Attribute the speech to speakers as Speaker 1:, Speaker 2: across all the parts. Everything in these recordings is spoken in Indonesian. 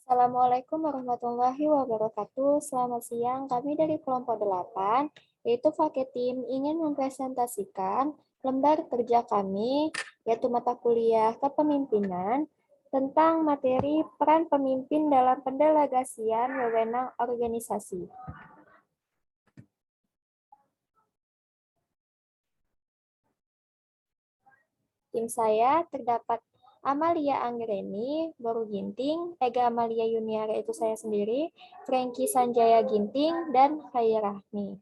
Speaker 1: Assalamualaikum warahmatullahi wabarakatuh. Selamat siang. Kami dari kelompok 8, yaitu Faketim, ingin mempresentasikan lembar kerja kami, yaitu mata kuliah kepemimpinan, tentang materi peran pemimpin dalam pendelegasian wewenang organisasi. Tim saya terdapat Amalia Anggreni, Boru Ginting, Ega Amalia Yuniara itu saya sendiri, Franky Sanjaya Ginting, dan Khaya Rahmi.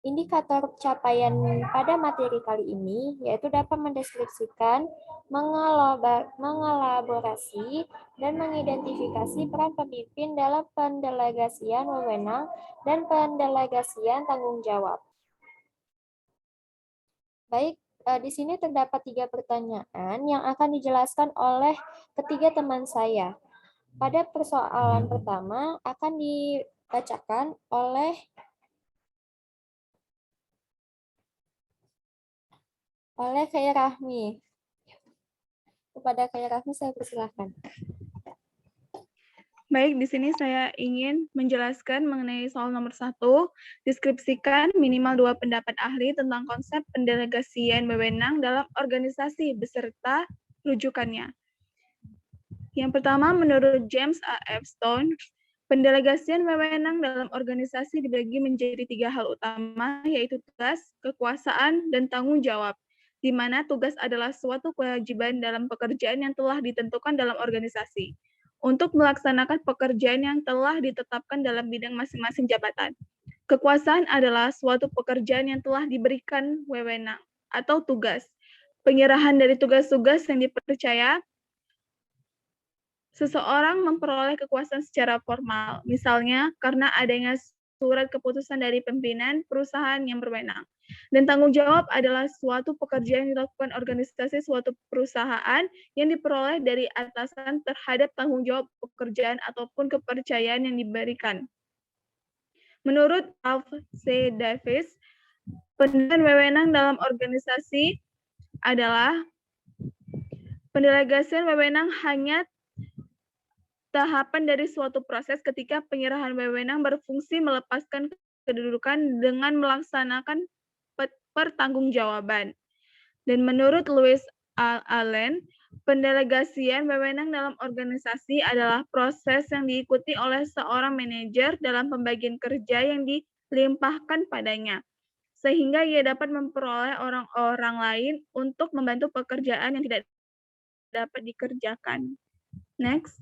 Speaker 1: Indikator capaian pada materi kali ini yaitu dapat mendeskripsikan, mengelaborasi, dan mengidentifikasi peran pemimpin dalam pendelegasian wewenang dan pendelegasian tanggung jawab. Baik, di sini terdapat 3 pertanyaan yang akan dijelaskan oleh ketiga teman saya. Pada persoalan pertama akan dibacakan oleh Khaya Rahmi. Kepada Khaya Rahmi saya persilahkan.
Speaker 2: Baik, di sini saya ingin menjelaskan mengenai soal nomor 1, deskripsikan minimal 2 pendapat ahli tentang konsep pendelegasian wewenang dalam organisasi beserta rujukannya. Yang pertama, menurut James A. F. Stone, pendelegasian wewenang dalam organisasi dibagi menjadi 3 hal utama, yaitu tugas, kekuasaan, dan tanggung jawab, di mana tugas adalah suatu kewajiban dalam pekerjaan yang telah ditentukan dalam organisasi untuk melaksanakan pekerjaan yang telah ditetapkan dalam bidang masing-masing jabatan. Kekuasaan adalah suatu pekerjaan yang telah diberikan wewenang atau tugas. Penyerahan dari tugas-tugas yang dipercaya, seseorang memperoleh kekuasaan secara formal, misalnya karena adanya surat keputusan dari pimpinan perusahaan yang berwenang. Dan tanggung jawab adalah suatu pekerjaan yang dilakukan organisasi suatu perusahaan yang diperoleh dari atasan terhadap tanggung jawab pekerjaan ataupun kepercayaan yang diberikan. Menurut Ralph C. Davis, pendelegasian wewenang dalam organisasi adalah pendelegasian wewenang hanya tahapan dari suatu proses ketika penyerahan wewenang berfungsi melepaskan kedudukan dengan melaksanakan pertanggungjawaban. Dan menurut Louis Allen, pendelegasian wewenang dalam organisasi adalah proses yang diikuti oleh seorang manajer dalam pembagian kerja yang dilimpahkan padanya, sehingga ia dapat memperoleh orang-orang lain untuk membantu pekerjaan yang tidak dapat dikerjakan. Next.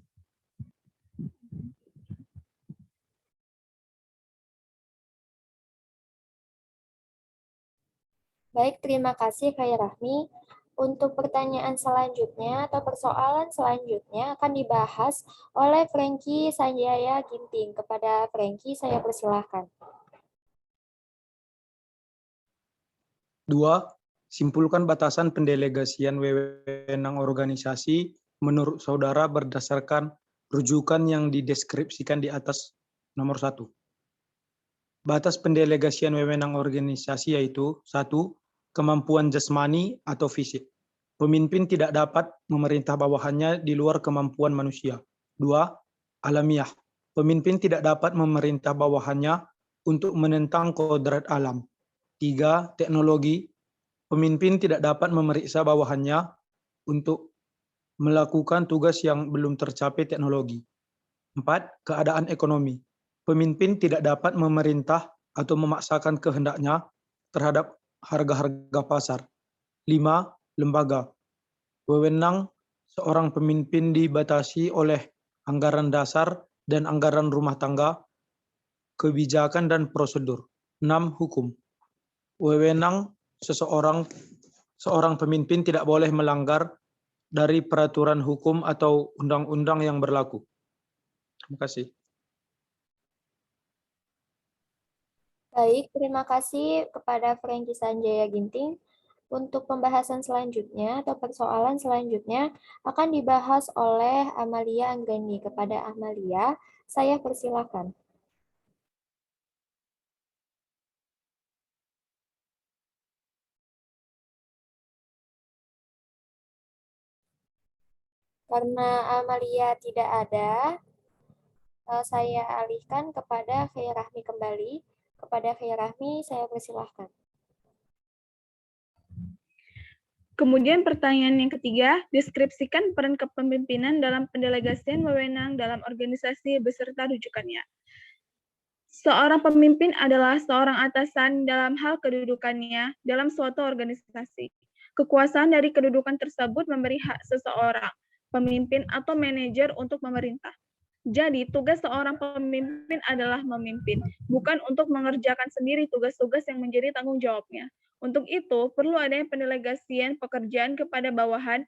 Speaker 1: Baik, terima kasih Khaya Rahmi. Untuk pertanyaan selanjutnya atau persoalan selanjutnya akan dibahas oleh Franky Sanjaya Ginting. Kepada Franky saya persilahkan.
Speaker 3: 2. Simpulkan batasan pendelegasian wewenang organisasi menurut saudara berdasarkan rujukan yang dideskripsikan di atas. Nomor 1. Batas pendelegasian wewenang organisasi yaitu 1. Kemampuan jasmani atau fisik. Pemimpin tidak dapat memerintah bawahannya di luar kemampuan manusia. 2. Alamiah. Pemimpin tidak dapat memerintah bawahannya untuk menentang kodrat alam. 3. Teknologi. Pemimpin tidak dapat memeriksa bawahannya untuk melakukan tugas yang belum tercapai teknologi. 4. Keadaan ekonomi. Pemimpin tidak dapat memerintah atau memaksakan kehendaknya terhadap harga-harga pasar. 5. Lembaga. Wewenang seorang pemimpin dibatasi oleh anggaran dasar dan anggaran rumah tangga, kebijakan dan prosedur. 6. Hukum. Wewenang seorang pemimpin tidak boleh melanggar dari peraturan hukum atau undang-undang yang berlaku. Terima kasih.
Speaker 1: Baik, terima kasih kepada Franky Sanjaya Ginting. Untuk pembahasan selanjutnya atau persoalan selanjutnya akan dibahas oleh Amalia Anggreni. Kepada Amalia, saya persilakan. Karena Amalia tidak ada, saya alihkan kepada Khaya Rahmi kembali. Kepada Khaya Rahmi, saya persilahkan.
Speaker 2: Kemudian pertanyaan yang ketiga, deskripsikan peran kepemimpinan dalam pendelegasian wewenang dalam organisasi beserta rujukannya. Seorang pemimpin adalah seorang atasan dalam hal kedudukannya dalam suatu organisasi. Kekuasaan dari kedudukan tersebut memberi hak seseorang, pemimpin atau manajer untuk memerintah. Jadi, tugas seorang pemimpin adalah memimpin, bukan untuk mengerjakan sendiri tugas-tugas yang menjadi tanggung jawabnya. Untuk itu, perlu adanya pendelegasian pekerjaan kepada bawahan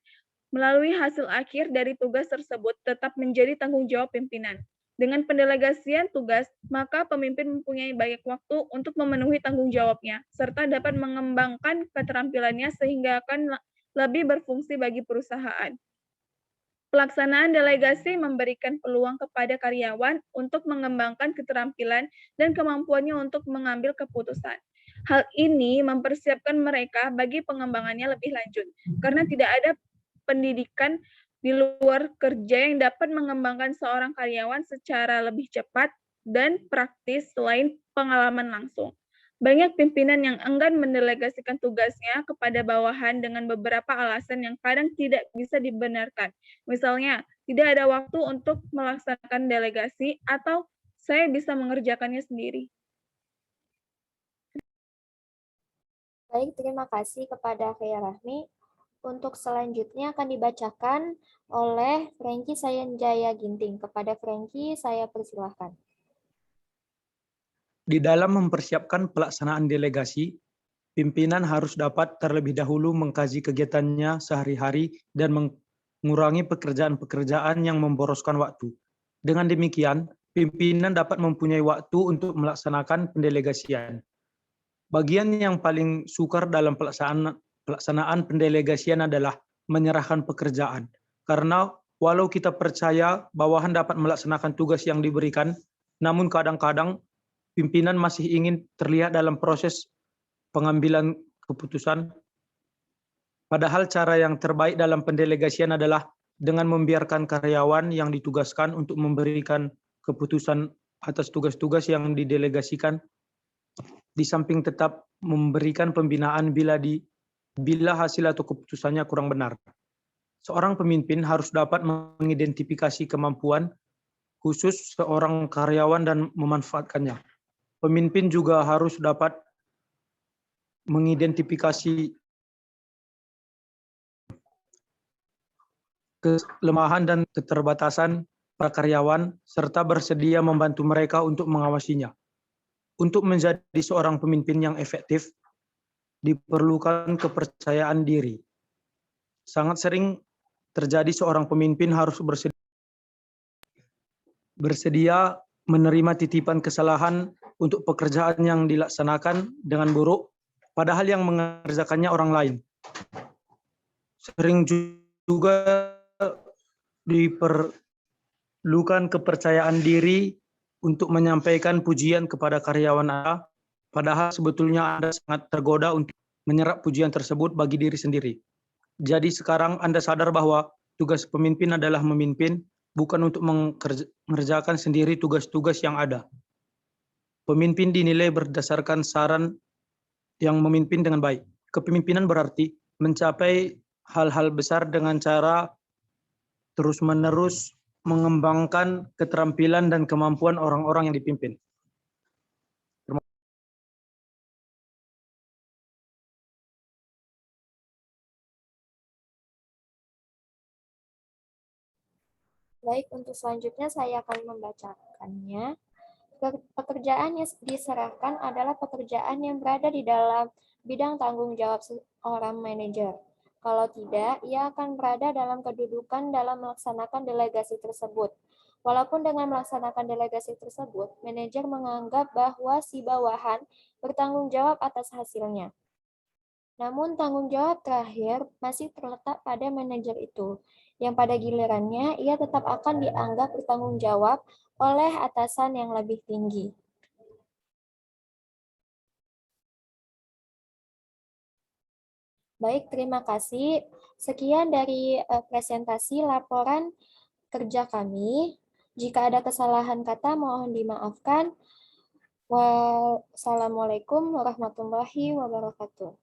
Speaker 2: melalui hasil akhir dari tugas tersebut tetap menjadi tanggung jawab pimpinan. Dengan pendelegasian tugas, maka pemimpin mempunyai banyak waktu untuk memenuhi tanggung jawabnya, serta dapat mengembangkan keterampilannya sehingga akan lebih berfungsi bagi perusahaan. Pelaksanaan delegasi memberikan peluang kepada karyawan untuk mengembangkan keterampilan dan kemampuannya untuk mengambil keputusan. Hal ini mempersiapkan mereka bagi pengembangannya lebih lanjut, karena tidak ada pendidikan di luar kerja yang dapat mengembangkan seorang karyawan secara lebih cepat dan praktis selain pengalaman langsung. Banyak pimpinan yang enggan mendelegasikan tugasnya kepada bawahan dengan beberapa alasan yang kadang tidak bisa dibenarkan. Misalnya, tidak ada waktu untuk melaksanakan delegasi atau saya bisa mengerjakannya sendiri.
Speaker 1: Baik, terima kasih kepada Khaya Rahmi. Untuk selanjutnya akan dibacakan oleh Franky Sayanjaya Ginting. Kepada Franky, saya persilahkan.
Speaker 3: Di dalam mempersiapkan pelaksanaan delegasi, pimpinan harus dapat terlebih dahulu mengkaji kegiatannya sehari-hari dan mengurangi pekerjaan-pekerjaan yang memboroskan waktu. Dengan demikian, pimpinan dapat mempunyai waktu untuk melaksanakan pendelegasian. Bagian yang paling sukar dalam pelaksanaan pendelegasian adalah menyerahkan pekerjaan. Karena walau kita percaya bawahan dapat melaksanakan tugas yang diberikan, namun kadang-kadang pimpinan masih ingin terlihat dalam proses pengambilan keputusan. Padahal cara yang terbaik dalam pendelegasian adalah dengan membiarkan karyawan yang ditugaskan untuk memberikan keputusan atas tugas-tugas yang didelegasikan, di samping tetap memberikan pembinaan bila hasil atau keputusannya kurang benar. Seorang pemimpin harus dapat mengidentifikasi kemampuan khusus seorang karyawan dan memanfaatkannya. Pemimpin juga harus dapat mengidentifikasi kelemahan dan keterbatasan para karyawan, serta bersedia membantu mereka untuk mengawasinya. Untuk menjadi seorang pemimpin yang efektif, diperlukan kepercayaan diri. Sangat sering terjadi seorang pemimpin harus bersedia menerima titipan kesalahan untuk pekerjaan yang dilaksanakan dengan buruk, padahal yang mengerjakannya orang lain. Sering juga diperlukan kepercayaan diri untuk menyampaikan pujian kepada karyawan Anda, padahal sebetulnya Anda sangat tergoda untuk menyerap pujian tersebut bagi diri sendiri. Jadi sekarang Anda sadar bahwa tugas pemimpin adalah memimpin, bukan untuk mengerjakan sendiri tugas-tugas yang ada. Pemimpin dinilai berdasarkan saran yang memimpin dengan baik. Kepemimpinan berarti mencapai hal-hal besar dengan cara terus-menerus mengembangkan keterampilan dan kemampuan orang-orang yang dipimpin.
Speaker 1: Baik, untuk selanjutnya saya akan membacakannya. Pekerjaan yang diserahkan adalah pekerjaan yang berada di dalam bidang tanggung jawab seorang manajer. Kalau tidak, ia akan berada dalam kedudukan dalam melaksanakan delegasi tersebut. Walaupun dengan melaksanakan delegasi tersebut, manajer menganggap bahwa si bawahan bertanggung jawab atas hasilnya. Namun tanggung jawab terakhir masih terletak pada manajer itu, yang pada gilirannya ia tetap akan dianggap bertanggung jawab oleh atasan yang lebih tinggi. Baik, terima kasih. Sekian dari presentasi laporan kerja kami. Jika ada kesalahan kata, mohon dimaafkan. Wassalamualaikum warahmatullahi wabarakatuh.